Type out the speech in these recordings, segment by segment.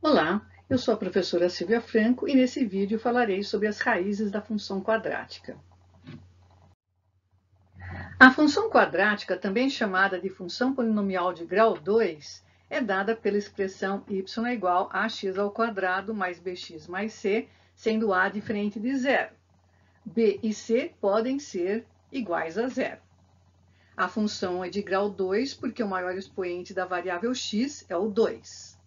Olá, eu sou a professora Silvia Franco e nesse vídeo falarei sobre as raízes da função quadrática. A função quadrática, também chamada de função polinomial de grau 2, é dada pela expressão y é igual a x² mais bx mais c, sendo a diferente de zero. B e c podem ser iguais a zero. A função é de grau 2 porque o maior expoente da variável x é o 2.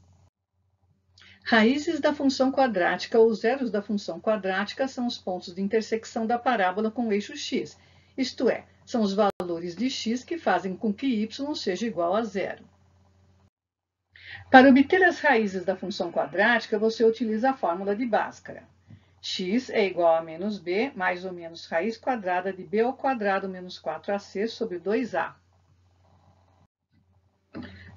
Raízes da função quadrática ou zeros da função quadrática são os pontos de intersecção da parábola com o eixo x, isto é, são os valores de x que fazem com que y seja igual a zero. Para obter as raízes da função quadrática, você utiliza a fórmula de Bhaskara. X é igual a menos b mais ou menos raiz quadrada de b ao quadrado menos 4ac sobre 2a.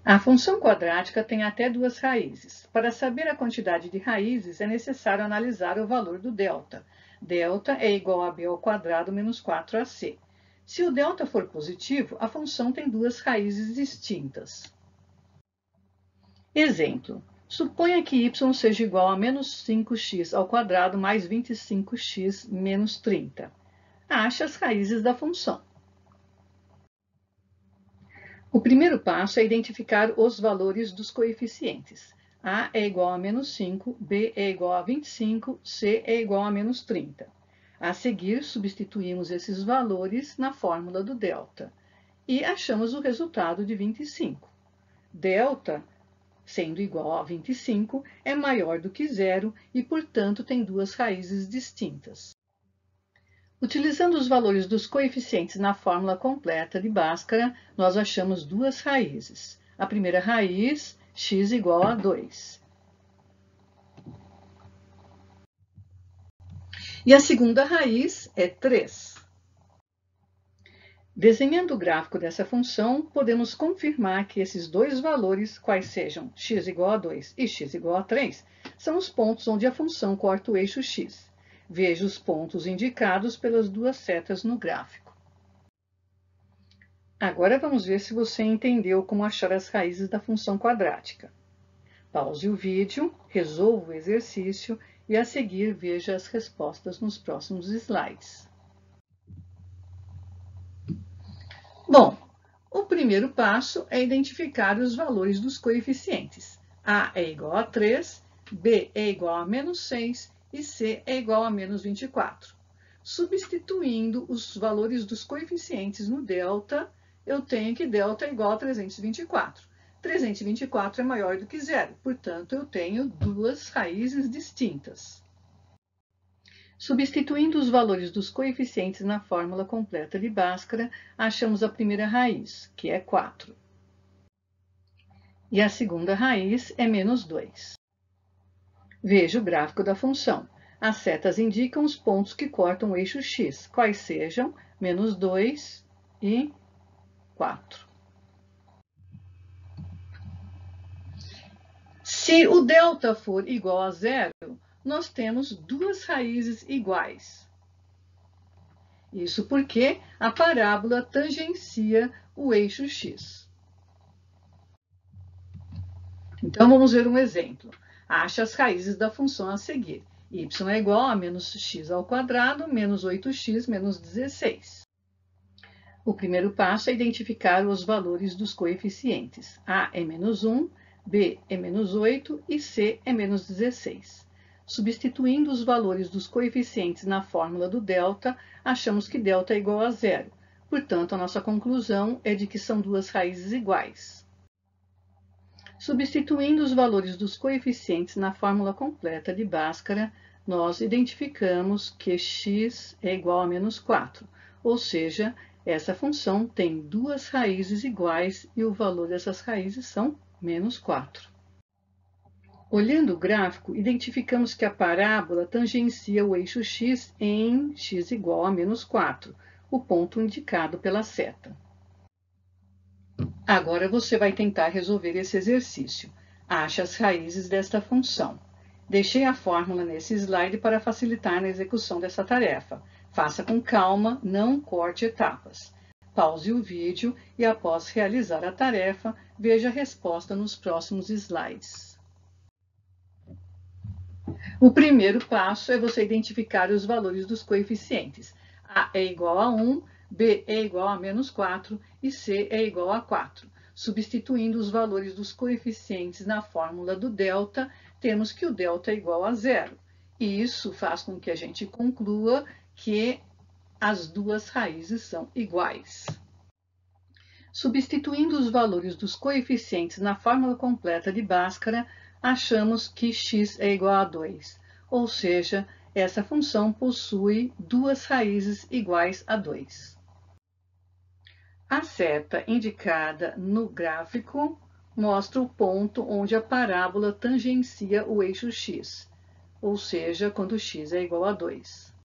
A função quadrática tem até duas raízes. Para saber a quantidade de raízes, é necessário analisar o valor do delta. Delta é igual a b ao quadrado menos 4ac. Se o delta for positivo, a função tem duas raízes distintas. Exemplo. Suponha que y seja igual a menos 5x ao quadrado mais 25x menos 30. Ache as raízes da função. O primeiro passo é identificar os valores dos coeficientes. A é igual a menos 5, B é igual a 25, C é igual a menos 30. A seguir, substituímos esses valores na fórmula do delta e achamos o resultado de 25. Delta, sendo igual a 25, é maior do que zero e, portanto, tem duas raízes distintas. Utilizando os valores dos coeficientes na fórmula completa de Bhaskara, nós achamos duas raízes. A primeira raiz, x igual a 2. E a segunda raiz é 3. Desenhando o gráfico dessa função, podemos confirmar que esses dois valores, quais sejam x igual a 2 e x igual a 3, são os pontos onde a função corta o eixo x. Veja os pontos indicados pelas duas setas no gráfico. Agora vamos ver se você entendeu como achar as raízes da função quadrática. Pause o vídeo, resolva o exercício e a seguir veja as respostas nos próximos slides. Bom, o primeiro passo é identificar os valores dos coeficientes. A é igual a 3, B é igual a menos 6 e C é igual a menos 24. Substituindo os valores dos coeficientes no delta, eu tenho que delta é igual a 324. 324 é maior do que zero, portanto, eu tenho duas raízes distintas. Substituindo os valores dos coeficientes na fórmula completa de Bhaskara, achamos a primeira raiz, que é 4. E a segunda raiz é menos 2. Veja o gráfico da função. As setas indicam os pontos que cortam o eixo x, quais sejam menos 2 e 4. Se o delta for igual a zero, nós temos duas raízes iguais. Isso porque a parábola tangencia o eixo x. Então, vamos ver um exemplo. Ache as raízes da função a seguir. Y é igual a menos x ao quadrado menos 8x menos 16. O primeiro passo é identificar os valores dos coeficientes. A é menos 1, B é menos 8 e C é menos 16. Substituindo os valores dos coeficientes na fórmula do delta, achamos que delta é igual a zero. Portanto, a nossa conclusão é de que são duas raízes iguais. Substituindo os valores dos coeficientes na fórmula completa de Bhaskara, nós identificamos que x é igual a menos 4, ou seja, essa função tem duas raízes iguais e o valor dessas raízes são menos 4. Olhando o gráfico, identificamos que a parábola tangencia o eixo x em x igual a menos 4, o ponto indicado pela seta. Agora você vai tentar resolver esse exercício. Ache as raízes desta função. Deixei a fórmula nesse slide para facilitar na execução dessa tarefa. Faça com calma, não corte etapas. Pause o vídeo e, após realizar a tarefa, veja a resposta nos próximos slides. O primeiro passo é você identificar os valores dos coeficientes. A é igual a 1, B é igual a menos 4 e C é igual a 4. Substituindo os valores dos coeficientes na fórmula do delta, temos que o delta é igual a zero. E isso faz com que a gente conclua que as duas raízes são iguais. Substituindo os valores dos coeficientes na fórmula completa de Bhaskara, achamos que x é igual a 2, ou seja, essa função possui duas raízes iguais a 2. A seta indicada no gráfico mostra o ponto onde a parábola tangencia o eixo x, ou seja, quando x é igual a 2.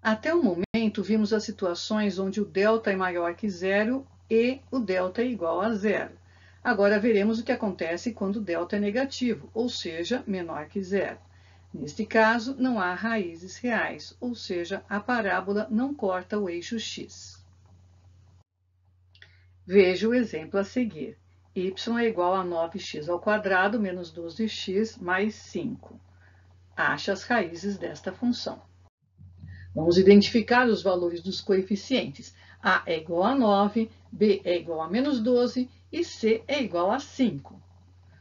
Até o momento, vimos as situações onde o delta é maior que zero e o delta é igual a zero. Agora veremos o que acontece quando o delta é negativo, ou seja, menor que zero. Neste caso, não há raízes reais, ou seja, a parábola não corta o eixo x. Veja o exemplo a seguir. Y é igual a 9x² menos 12x mais 5. Ache as raízes desta função. Vamos identificar os valores dos coeficientes. A é igual a 9, B é igual a menos 12 e C é igual a 5.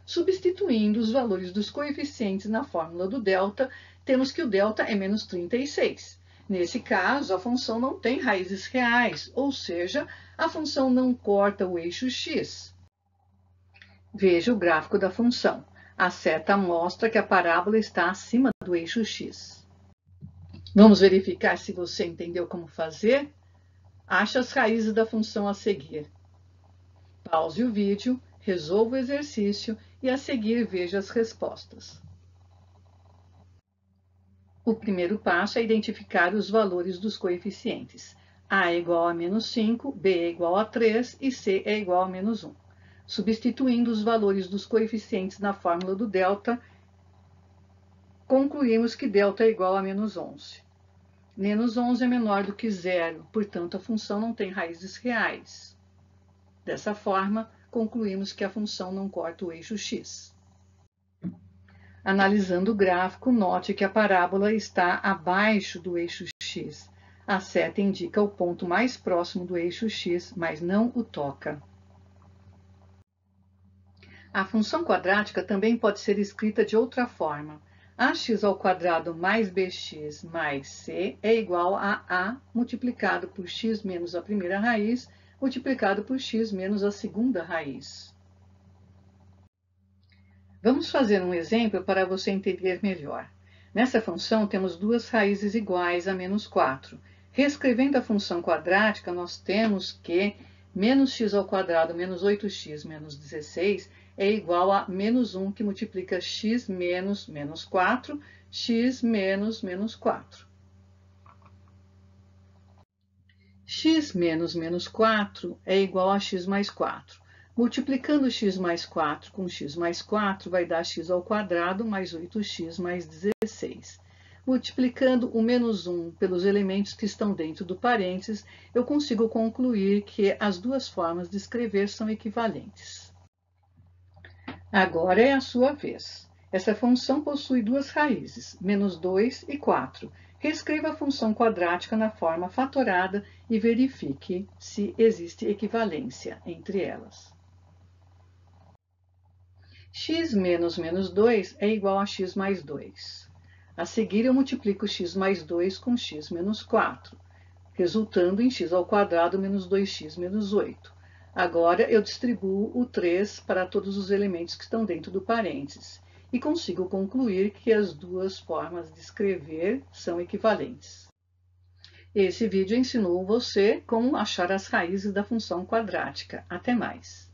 Substituindo os valores dos coeficientes na fórmula do delta, temos que o delta é menos 36. Nesse caso, a função não tem raízes reais, ou seja, a função não corta o eixo x. Veja o gráfico da função. A seta mostra que a parábola está acima do eixo x. Vamos verificar se você entendeu como fazer? Ache as raízes da função a seguir. Pause o vídeo, resolva o exercício e a seguir veja as respostas. O primeiro passo é identificar os valores dos coeficientes. A é igual a menos 5, B é igual a 3 e C é igual a menos 1. Substituindo os valores dos coeficientes na fórmula do delta, concluímos que delta é igual a menos 11. Menos 11 é menor do que zero, portanto, a função não tem raízes reais. Dessa forma, concluímos que a função não corta o eixo x. Analisando o gráfico, note que a parábola está abaixo do eixo x. A seta indica o ponto mais próximo do eixo x, mas não o toca. A função quadrática também pode ser escrita de outra forma. Ax² mais bx mais c é igual a a multiplicado por x menos a primeira raiz, multiplicado por x menos a segunda raiz. Vamos fazer um exemplo para você entender melhor. Nessa função, temos duas raízes iguais a menos 4. Reescrevendo a função quadrática, nós temos que menos x² menos 8x menos 16 é igual a menos 1, que multiplica x menos menos 4, x menos menos 4. X menos menos 4 é igual a x mais 4. Multiplicando x mais 4 com x mais 4, vai dar x² mais 8x mais 16. Multiplicando o menos 1 pelos elementos que estão dentro do parênteses, eu consigo concluir que as duas formas de escrever são equivalentes. Agora é a sua vez. Essa função possui duas raízes, menos 2 e 4. Reescreva a função quadrática na forma fatorada e verifique se existe equivalência entre elas. X menos menos 2 é igual a x mais 2. A seguir, eu multiplico x mais 2 com x menos 4, resultando em x² menos 2x menos 8. Agora, eu distribuo o 3 para todos os elementos que estão dentro do parênteses e consigo concluir que as duas formas de escrever são equivalentes. Esse vídeo ensinou você como achar as raízes da função quadrática. Até mais!